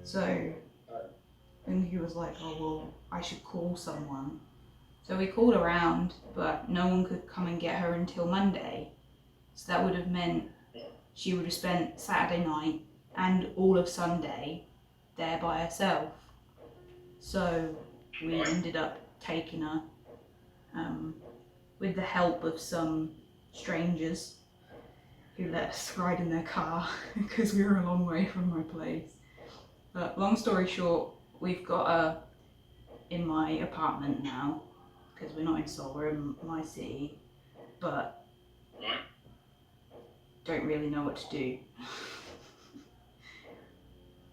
So, and he was like, oh well, I should call someone. So we called around, but no one could come and get her until Monday. So that would have meant she would have spent Saturday night and all of Sunday there by herself. So we ended up taking her with the help of some strangers who let us ride in their car because we were a long way from my place. But long story short, we've got her in my apartment now because we're not in Seoul, we're in my city, but don't really know what to do.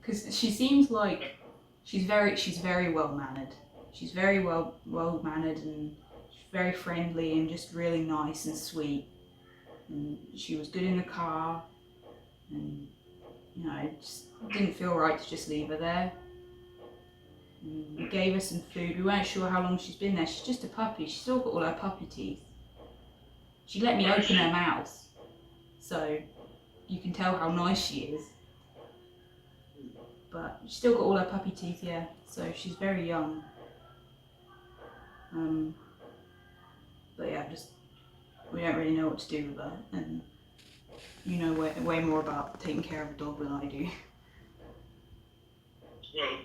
Because she seems like she's very well mannered. She's very well mannered and she's very friendly and just really nice and sweet. And she was good in the car, and you know, it just didn't feel right to just leave her there. And we gave her some food. We weren't sure how long she's been there. She's just a puppy. She's still got all her puppy teeth. She let me open her mouth, so you can tell how nice she is. But she's still got all her puppy teeth, yeah. So she's very young. But yeah, we don't really know what to do with her, and you know way more about taking care of a dog than I do. Well,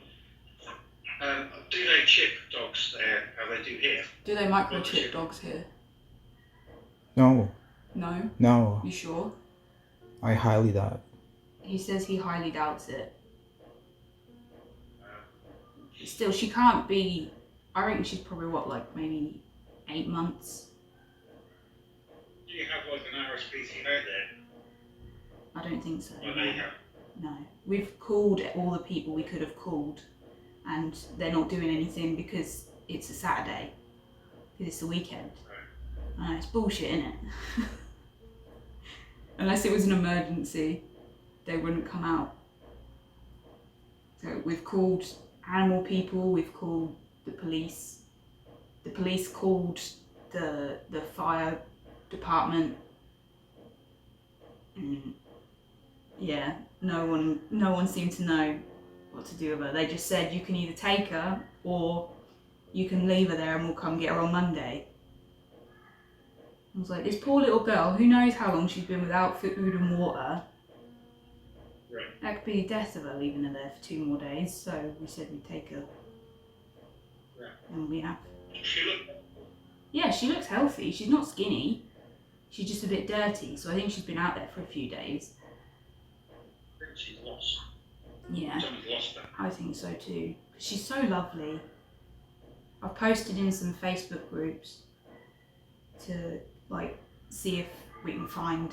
do they chip dogs there, how they do here? Do they microchip dogs here? No. No? No. You sure? I highly doubt. He says he highly doubts it. Still, she can't be, I reckon she's probably what, like maybe 8 months? Do you have like an RSPCA there? I don't think so. Well, they have. No. We've called all the people we could have called, and they're not doing anything because it's a Saturday. Because it's the weekend. Right. I know, it's bullshit, isn't it? Unless it was an emergency, they wouldn't come out. So we've called animal people, we've called the police. The police called the fire department. Yeah, no one seemed to know what to do with her. They just said you can either take her or you can leave her there and we'll come get her on Monday. I was like, this poor little girl, who knows how long she's been without food and water. Right. That could be the death of her leaving her there for 2 more days, so we said we'd take her. Right. And we have. She look. Yeah, she looks healthy. She's not skinny. She's just a bit dirty, so I think she's been out there for a few days. I think she's lost. Yeah. Someone's lost her. I think so too. She's so lovely. I've posted in some Facebook groups to like see if we can find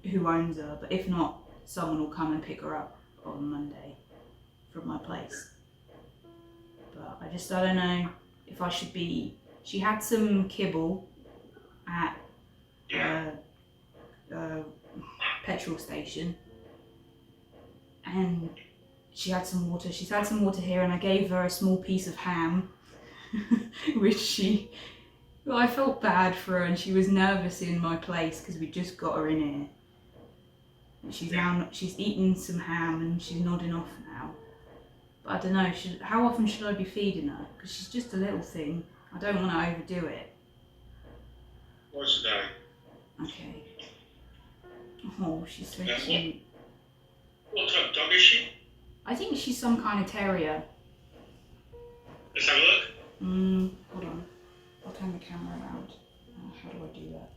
who owns her, but if not, someone will come and pick her up on Monday from my place. But I don't know if I should be. She had some kibble at a petrol station, and she had some water. She's had some water here, and I gave her a small piece of ham, which I felt bad for her, and she was nervous in my place because we just got her in here. And she's eaten some ham and she's nodding off now. But I don't know, how often should I be feeding her? Because she's just a little thing. I don't want to overdo it. What's the day? Okay. Oh, she's so cute. What type of dog is she? I think she's some kind of terrier. Let's have a look. Hold on. I'll turn the camera around. How do I do that?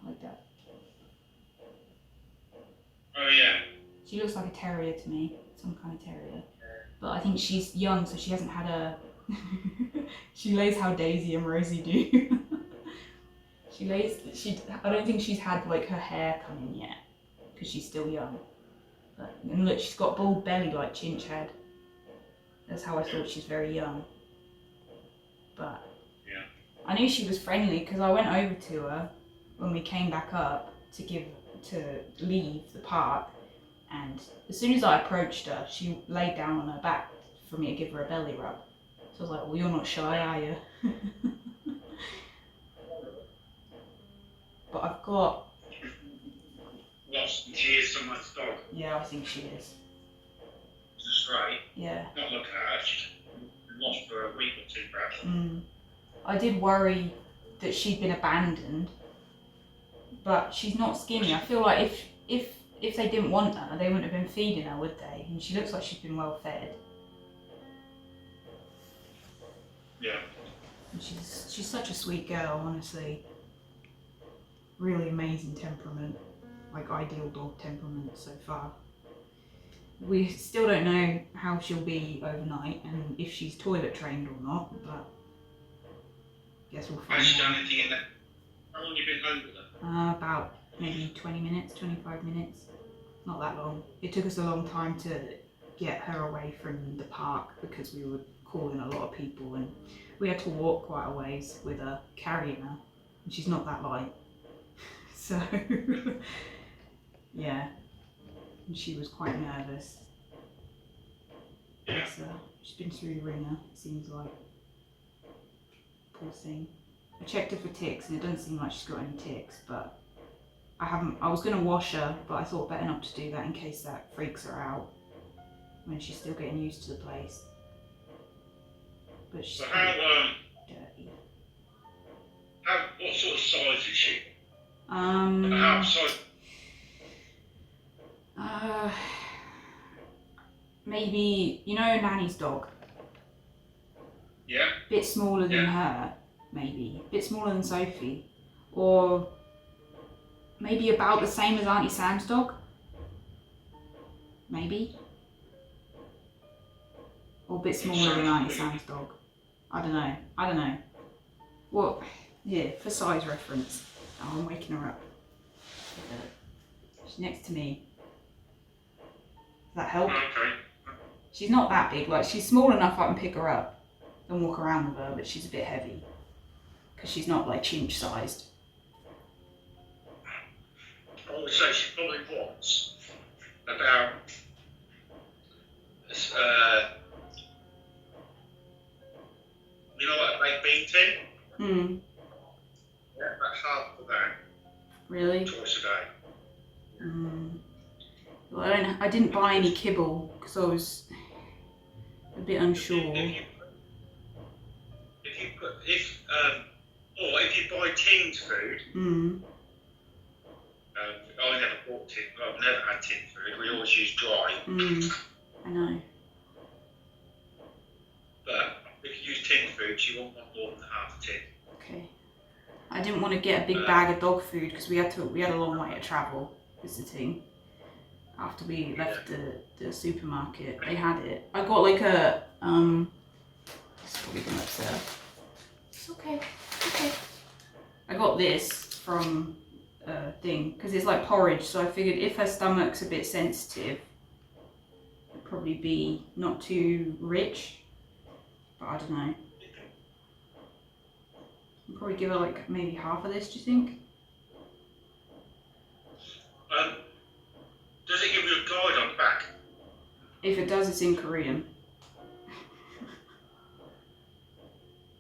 Like that. Oh yeah. She looks like a terrier to me, some kind of terrier. But I think she's young, so she hasn't had a... She lays how Daisy and Rosie do. I don't think she's had like her hair come in yet, because she's still young. And look, she's got bald belly like Chinch had. That's how I thought she's very young. But yeah. I knew she was friendly because I went over to her when we came back up to leave the park, and as soon as I approached her, she laid down on her back for me to give her a belly rub. So I was like, well, you're not shy, are you? But I've got... Lost, and she is someone's dog. Yeah, I think she is. great. Yeah. Not looking at her. She's been lost for a week or two, perhaps. I did worry that she'd been abandoned, but she's not skinny. I feel like if they didn't want her, they wouldn't have been feeding her, would they? And she looks like she's been well fed. Yeah. And she's such a sweet girl, honestly. Really amazing temperament, like ideal dog temperament so far. We still don't know how she'll be overnight and if she's toilet trained or not, but guess we'll find Has she done out. anything in there? How long have you been home with her? About maybe 20 minutes, 25 minutes. Not that long. It took us a long time to get her away from the park because we were calling a lot of people and we had to walk quite a ways with her, carrying her, and she's not that light. So, yeah, and she was quite nervous. Yeah. She's been through the ringer, it seems like. Poor thing. I checked her for ticks and it doesn't seem like she's got any ticks, but I was going to wash her, but I thought better not to do that in case that freaks her out when she's still getting used to the place. But she's So how, dirty. what sort of size is she? Uh, How size? maybe, you know Nanny's dog? Yeah. Bit smaller than her, maybe. Bit smaller than Sophie. Or maybe about the same as Auntie Sam's dog? Maybe. Or a bit smaller than Auntie Sam's dog. I don't know. Well, yeah, for size reference. Oh, I'm waking her up. She's next to me. Does that help? Okay. She's not that big. Like, she's small enough I can pick her up and walk around with her, but she's a bit heavy. Because she's not, like, chinch sized. I would say she probably wants about you know what a baked bean tin? Yeah, about half of that. Really? Twice a day. Well, I didn't buy any kibble because I was a bit unsure. If you buy tinned food, I never bought tin. I've never had tinned food. We always use dry. I know. But if you use tinned food, you won't want more than half a tin. Okay. I didn't want to get a big bag of dog food because we had a long way to travel visiting. After we left the supermarket, they had it. I got like a it's probably gonna upset. It's okay. I got this from a thing because it's like porridge, so I figured if her stomach's a bit sensitive, it'd probably be not too rich. But I don't know. I'll probably give her like maybe half of this. Do you think? Does it give you a guide on the back? If it does, it's in Korean.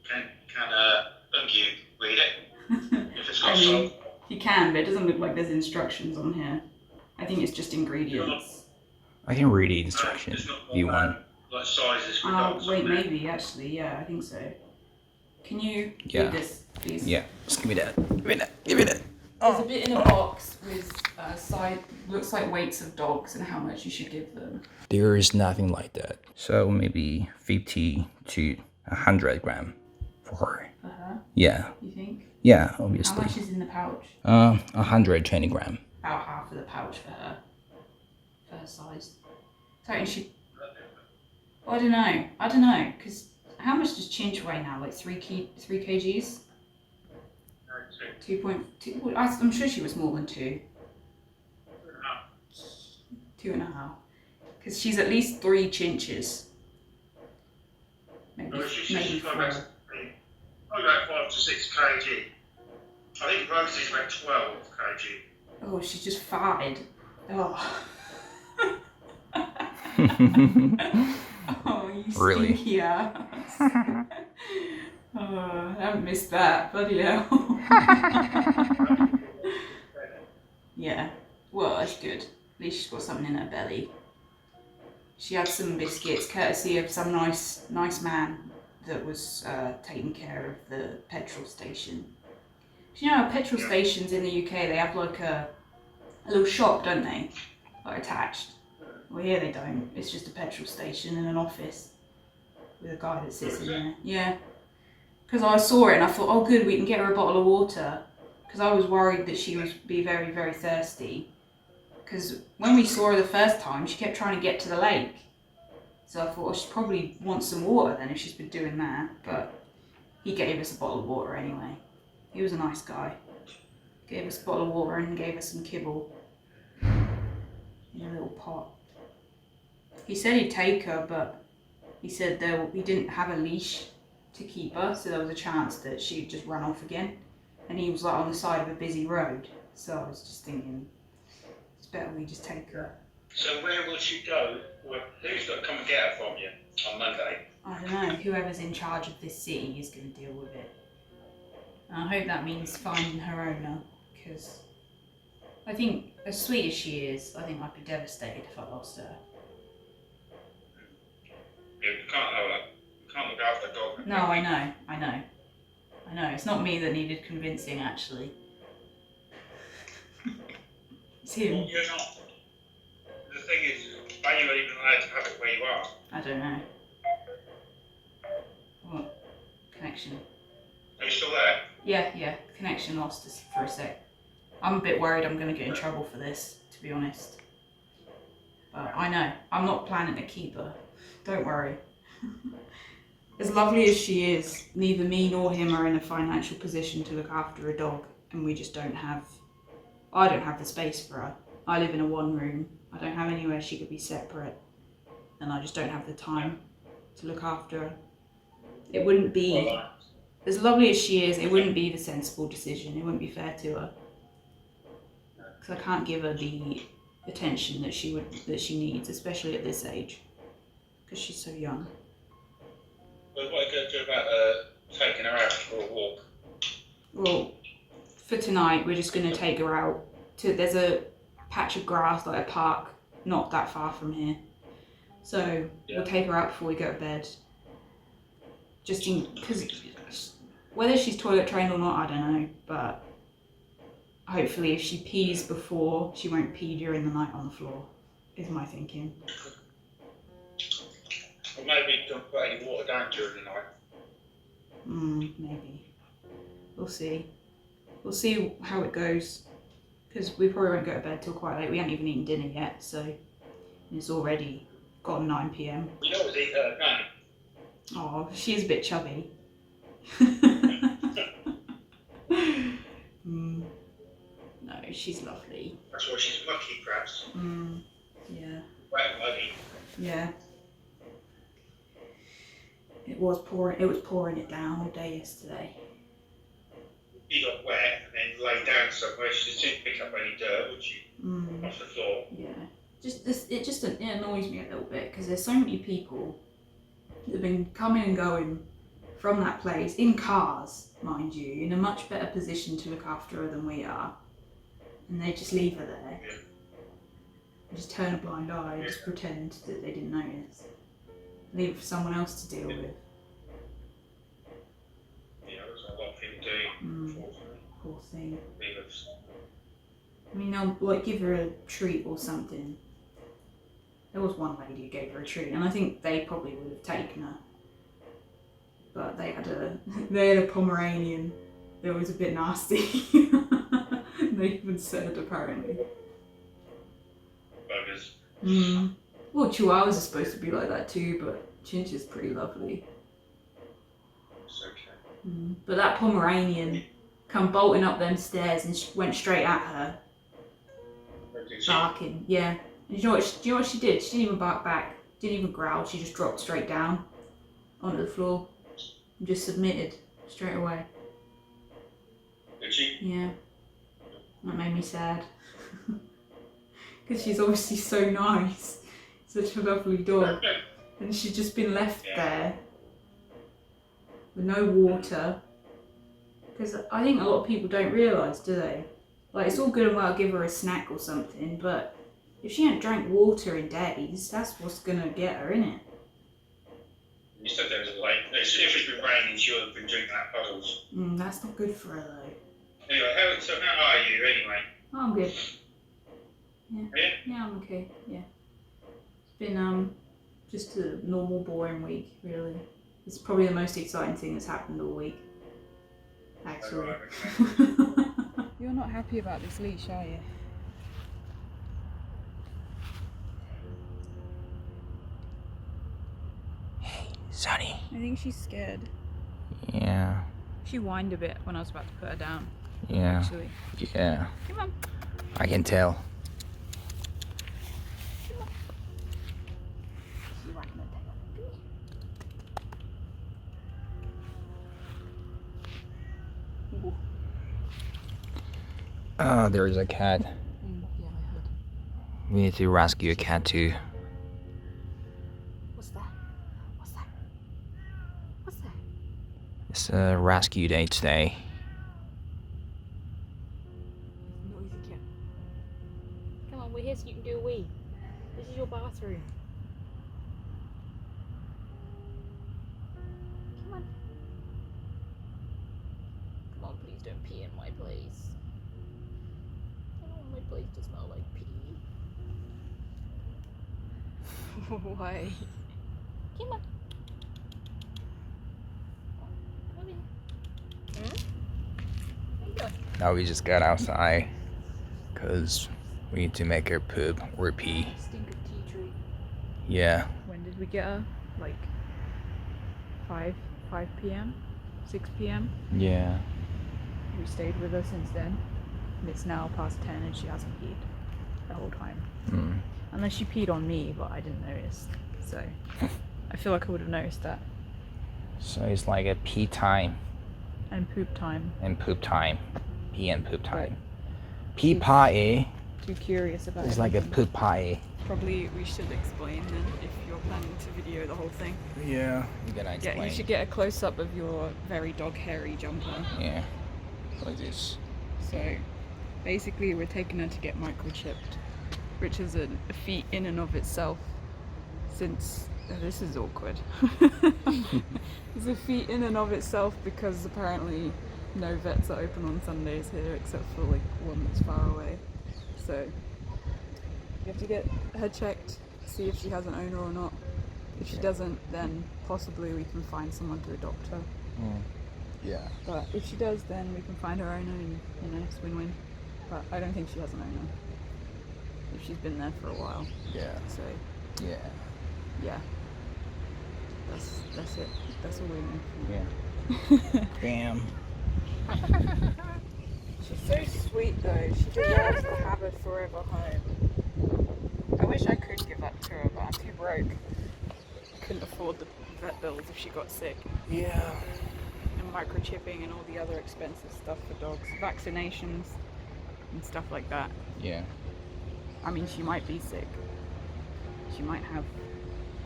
Can you read it? If it's got I mean, some. you can, but it doesn't look like there's instructions on here. I think it's just ingredients. I can read the instructions if you want. Like sizes for Oh, dogs. wait, maybe actually, yeah, I think so. Can you read this, please? Yeah, just give me that. Give me that. There's a bit in a box with looks like weights of dogs and how much you should give them. There is nothing like that. So maybe 50 to 100 gram for her. For her, Yeah. you think? Yeah, How obviously. much is in the pouch? 120 gram. About half of the pouch for her size. So and she. Well, I don't know, because how much does Chinch weigh now? Like 3 kgs? 2.2. Well, I'm sure she was more than 2. 2.5. Because she's at least 3 chinches. Maybe 4. Probably about 5 to 6 kg. I think Rosie's about 12 kg. Oh, she's just farted. Oh. Oh, you Really? stinky ass. Oh, I haven't missed that. Bloody hell. Yeah. Well, that's good. At least she's got something in her belly. She had some biscuits, courtesy of some nice man that was taking care of the petrol station. Do you know how petrol stations in the UK, they have like a little shop, don't they? Like attached. Well, here they don't. It's just a petrol station and an office with a guy that sits in there. Yeah. Because I saw it and I thought, oh good, we can get her a bottle of water. Because I was worried that she would be very, very thirsty. Because when we saw her the first time, she kept trying to get to the lake. So I thought, well, she probably wants some water then if she's been doing that. But he gave us a bottle of water anyway. He was a nice guy. Gave us a bottle of water and gave us some kibble in a little pot. He said he'd take her, but he said he didn't have a leash to keep her, so there was a chance that she'd just run off again. And he was like on the side of a busy road, so I was just thinking, it's better we just take her. So where will she go? Who's got to come and get her from you on Monday? I don't know, whoever's in charge of this city is going to deal with it. And I hope that means finding her owner, because I think, as sweet as she is, I think I'd be devastated if I lost her. Yeah, you can't look after a dog. No, I know. It's not me that needed convincing, actually. It's him. Well, you're not. The thing is, are you even allowed to have it where you are? I don't know. What? Connection. Are you still there? Yeah. Connection lost us for a sec. I'm a bit worried I'm going to get in trouble for this, to be honest. But I know. I'm not planning to keep her. Don't worry. As lovely as she is, neither me nor him are in a financial position to look after a dog, and we just don't have... I don't have the space for her. I live in a one room. I don't have anywhere she could be separate, and I just don't have the time to look after her. It wouldn't be... As lovely as she is, it wouldn't be the sensible decision. It wouldn't be fair to her. Because I can't give her the attention that she needs, especially at this age. Because she's so young. Well, what are you going to do about taking her out for a walk? Well, for tonight, we're just going to take her out to... There's a patch of grass, like a park, not that far from here. So we'll take her out before we go to bed. Just in... Because whether she's toilet trained or not, I don't know. But hopefully if she pees before, she won't pee during the night on the floor, is my thinking. Or maybe don't put any water down during the night. Maybe. We'll see. We'll see how it goes. Because we probably won't go to bed till quite late. We haven't even eaten dinner yet, so it's already gone 9 p.m. You always eat her, don't you? Oh, she is a bit chubby. No, she's lovely. That's why she's mucky, perhaps. Yeah. Wet and muddy. Yeah. It was pouring it down all day yesterday. You got wet and then lay down somewhere. She didn't pick up any dirt, would she? Off the floor. Yeah. It annoys me a little bit because there's so many people that have been coming and going from that place in cars, mind you, in a much better position to look after her than we are, and they just leave her there. Yeah. And just turn a blind eye and just pretend that they didn't notice. Leave it for someone else to deal with. Yeah, there's a lot of people doing, unfortunately. Poor thing. Leave I mean, they'll like give her a treat or something. There was one lady who gave her a treat, and I think they probably would have taken her. But they had a Pomeranian that was a bit nasty. They even said, apparently. Buggers. Well, Chihuahuas are supposed to be like that too, but Chincha's pretty lovely. It's okay. But that Pomeranian come bolting up them stairs and went straight at her, barking. Yeah. And do you know what she did? She didn't even bark back, didn't even growl. She just dropped straight down onto the floor and just submitted straight away. Did she? Yeah. That made me sad. Because she's obviously so nice. Such a lovely dog. And she's just been left there with no water. Because I think a lot of people don't realise, do they? Like, it's all good and well to give her a snack or something, but If she ain't drank water in days, that's what's gonna get her, innit? You said there was like, if it's been raining, she would have been drinking out puddles. That's not good for her though. Anyway, how are you anyway? Oh, I'm good. Yeah? Yeah, I'm okay. Yeah. It's been just a normal, boring week, really. It's probably the most exciting thing that's happened all week. Actually. You're not happy about this leash, are you? Sonny. I think she's scared. Yeah. She whined a bit when I was about to put her down. Yeah. Actually. Yeah. Come on. I can tell. Oh, there is a cat. Yeah, I heard. We need to rescue a cat too. What's that? What's that? What's that? It's a rescue day today. Noisy cat. Come on, we're here so you can do a wee. This is your bathroom. Come on. Come on, please don't pee in my place. I don't want my place to smell like pee. Why? Come on. Come in. There you go. Now we just got outside because we need to make her poop or pee. Stink of tea tree. Yeah. When did we get her? Like 5 p.m? 6 p.m? Yeah. We stayed with her since then. And it's now past 10 and she hasn't peed the whole time. Unless she peed on me, but I didn't notice. So I feel like I would have noticed that. So it's like a pee time And poop time. and poop time. Pee and poop time. Pee pie Too curious about is like a everything. poop pie. Probably we should explain then if you're planning to video the whole thing. Yeah. You gotta Yeah, explain. you should get a close up of your very dog hairy jumper. Yeah. Like this. So basically we're taking her to get microchipped, which is a feat in and of itself, since this is awkward. It's a feat in and of itself because apparently no vets are open on Sundays here except for like one that's far away. So you have to get her checked, see if she has an owner or not. If she doesn't, then possibly we can find someone to adopt her. Yeah. But if she does, then we can find her owner and, you know, it's win-win. But I don't think she has an owner. If she's been there for a while. Yeah. So, Yeah. yeah. That's it. That's all we know. Yeah. Damn. She's so sweet though. She deserves to have a forever home. I wish I could give that to her, but I'm too broke. Couldn't afford the vet bills if she got sick. Yeah. And microchipping and all the other expensive stuff for dogs. Vaccinations and stuff like that. Yeah. I mean, she might be sick. She might have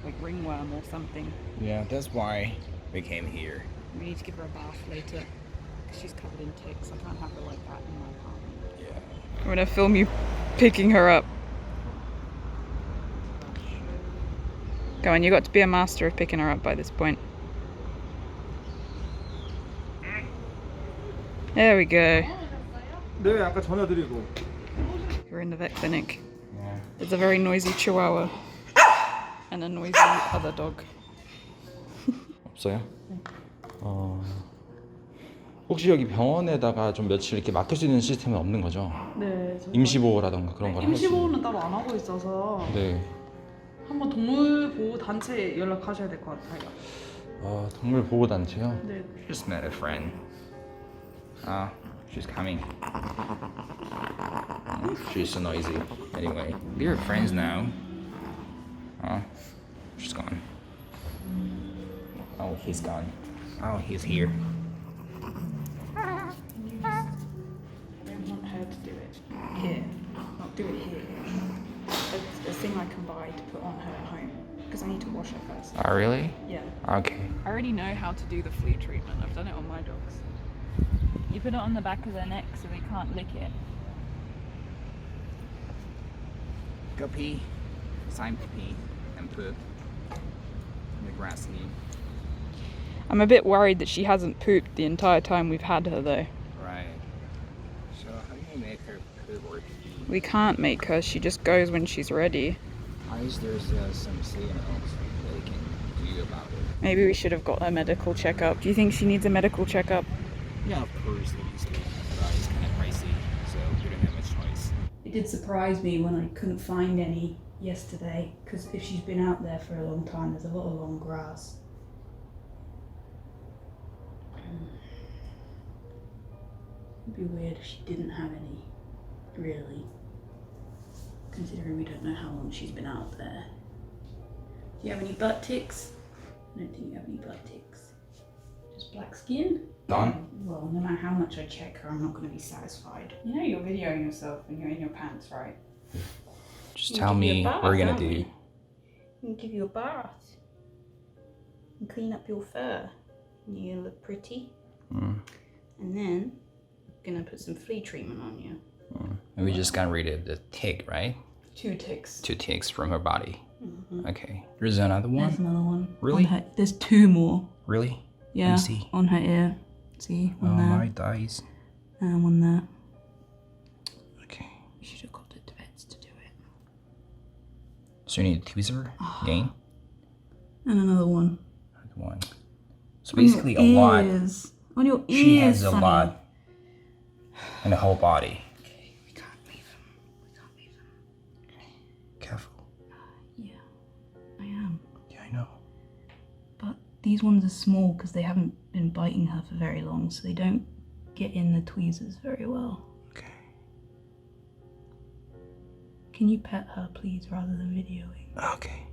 like ringworm or something. Yeah, that's why we came here. We need to give her a bath later because she's covered in ticks. I can't have her like that in my apartment. Yeah. I'm gonna film you picking her up. Go on, you got to be a master of picking her up by this point. There we go. 네, 아까 전화드리고. We're in the vet clinic. Yeah. There's a very noisy chihuahua and a noisy other dog. 없어요? 혹시 여기 병원에다가 좀 며칠 이렇게 맡길 수 있는 시스템은 없는 거죠? 네. 임시보호라던가 그런 걸 하실 수 임시보호는 따로 안 하고 있어서 네. 한번 동물보호단체에 연락하셔야 될 것 같아요. 동물 보호 단체요? 네. Just met a friend. She's coming. She's so noisy. Anyway, we're friends now. She's gone. Oh, he's gone. Oh, he's here. I don't want her to do it here. Not do it here. A thing I can buy to put on her at home because I need to wash her first. Oh, really? Yeah. Okay. I already know how to do the flea treatment. I've done it on my dogs. You put it on the back of their neck so they can't lick it. go pee. It's time to pee and poop in the grass heap. I'm a bit worried that she hasn't pooped the entire time we've had her though. Right. So how do you make her poop or pee? We can't make her, she just goes when she's ready. At least there's some signals they can do about it. Maybe we should have got a medical checkup. Do you think she needs a medical checkup? Yeah, of course they used to, but it's kind of pricey, so we don't have much choice. It did surprise me when I couldn't find any yesterday, because if she's been out there for a long time, there's a lot of long grass. It'd be weird if she didn't have any, really, considering we don't know how long she's been out there. Do you have any butt ticks? I don't think you have any butt ticks. Just black skin? Done? Well, no matter how much I check her, I'm not going to be satisfied. You know you're videoing yourself when you're in your pants, right? Just tell me what we're gonna do. We can give you a bath and clean up your fur. And you're gonna look pretty. Mm. And then we're gonna put some flea treatment on you. Mm. And we just got rid of the tick, right? 2 ticks. 2 ticks from her body. Mm-hmm. Okay. There's another one? There's another one. Really? There's 2 more. Really? Yeah. Let me see. On her ear. See? One there. My thighs. And one there. Okay. We should have got the vets to do it. So you need a tweezer again? And another one. Another one. So basically a lot. On your ears. She has a Sonny. lot in the whole body. Okay, we can't leave him. We can't leave him. Careful. Yeah, I am. Yeah, I know. But these ones are small because they haven't been biting her for very long, so they don't get in the tweezers very well. Okay. Can you pet her, please, rather than videoing? Okay.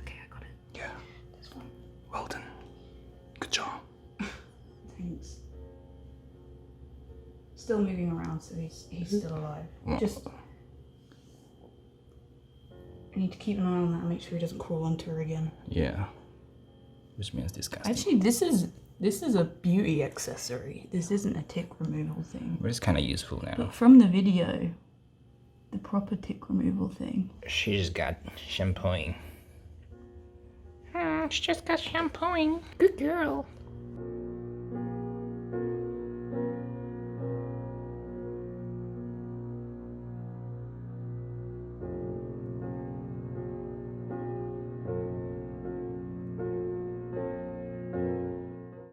Okay, I got it. Yeah. This one. Well done. Good job. Thanks. Still moving around, so he's still alive. Just I need to keep an eye on that and make sure he doesn't crawl onto her again. Yeah. Which means disgusting. Actually, this is a beauty accessory. This isn't a tick removal thing. But it's kind of useful now. But from the video, the proper tick removal thing. She just got shampooing. She just got shampooing. Good girl.